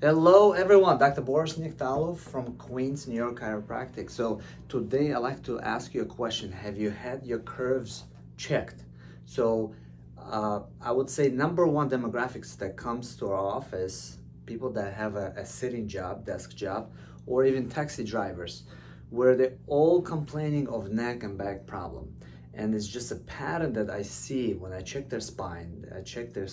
Hello everyone, Dr. Nektalov from Queens, New York Chiropractic. So today I'd like to ask you a question. Have you had your curves checked? So I would say number one demographics that comes to our office, people that have a sitting job, desk job, or even taxi drivers, where they're all complaining of neck and back problem. And it's just a pattern that I see when I check their spine, I check their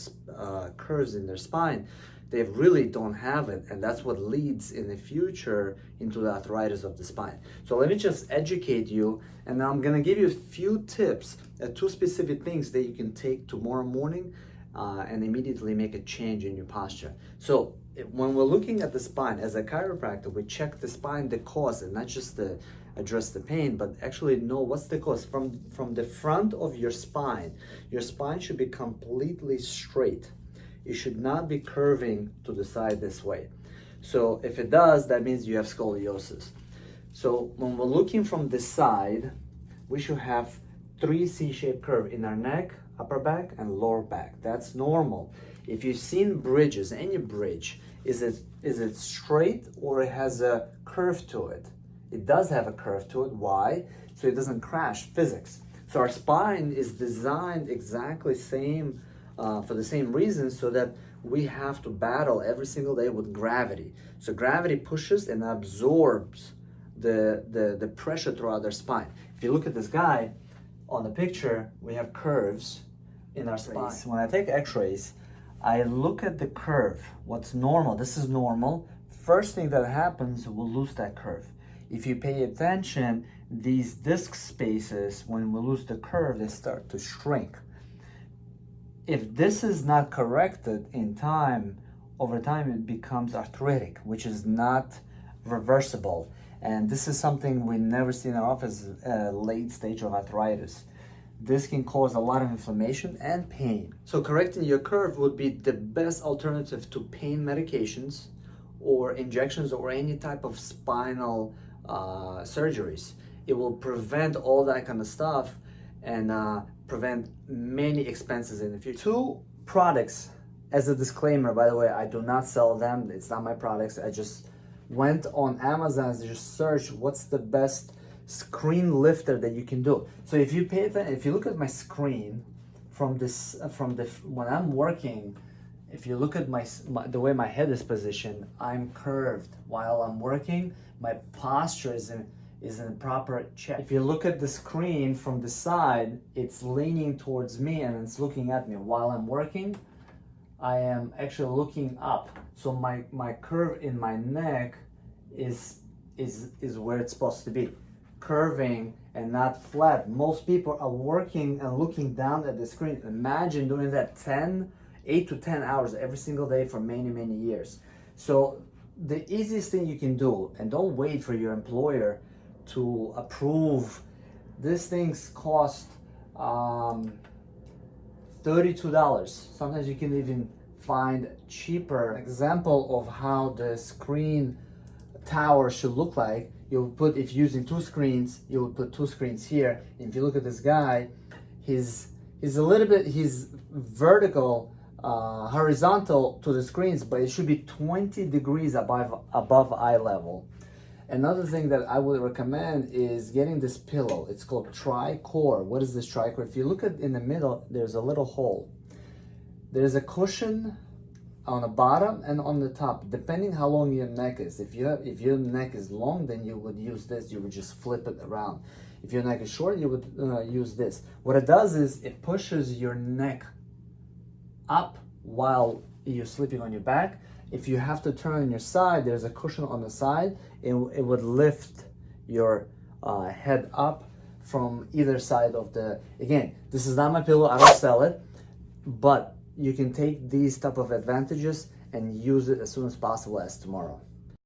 curves in their spine. They really don't have it, and that's what leads in the future into the arthritis of the spine. So let me just educate you, and now I'm gonna give you a few tips, two specific things that you can take tomorrow morning and immediately make a change in your posture. So when we're looking at the spine, as a chiropractor, we check the spine, the cause, and not just to address the pain, but actually know what's the cause. From the front of your spine should be completely straight. It should not be curving to the side this way. So if it does, that means you have scoliosis. So when we're looking from the side, we should have 3 C-shaped curve in our neck, upper back, and lower back. That's normal. If you've seen bridges, any bridge, is it straight or it has a curve to it? It does have a curve to it. Why? So it doesn't crash, physics. So our spine is designed exactly same for the same reason, so that we have to battle every single day with gravity. So gravity pushes and absorbs the pressure throughout their spine. If you look at this guy on the picture, we have curves in our spine. When I take x-rays, I look at the curve, what's normal. This is normal. First thing that happens, we'll lose that curve. If you pay attention, these disc spaces, when we lose the curve, they start to shrink. If this is not corrected in time, over time it becomes arthritic, which is not reversible. And this is something we never see in our office, late stage of arthritis. This can cause a lot of inflammation and pain. So correcting your curve would be the best alternative to pain medications or injections or any type of spinal surgeries. It will prevent all that kind of stuff and prevent many expenses in the future. 2 products, as a disclaimer, by the way, I do not sell them. It's not my products. I just went on Amazon and just searched what's the best screen lifter that you can do. So if you pay attention, if you look at my screen when I'm working, if you look at the way my head is positioned, I'm curved. While I'm working, my posture is in a proper check. If you look at the screen from the side, it's leaning towards me and it's looking at me. While I'm working, I am actually looking up. So my curve in my neck is where it's supposed to be. Curving and not flat. Most people are working and looking down at the screen. Imagine doing that 8 to 10 hours every single day for many, many years. So the easiest thing you can do, and don't wait for your employer to approve. These things cost $32. Sometimes you can even find cheaper. Example of how the screen tower should look like. You'll put, if using 2 screens, you would put 2 screens here. If you look at this guy, he's vertical, horizontal to the screens, but it should be 20 degrees above eye level. Another thing that I would recommend is getting this pillow. It's called Tri-Core. What is this Tri-Core? If you look at in the middle, there's a little hole. There's a cushion on the bottom and on the top, depending how long your neck is. If your neck is long, then you would use this. You would just flip it around. If your neck is short, you would use this. What it does is it pushes your neck up while you're sleeping on your back. If you have to turn on your side, there's a cushion on the side. It would lift your head up from either side of the, again, this is not my pillow, I don't sell it, but you can take these type of advantages and use it as soon as possible as tomorrow.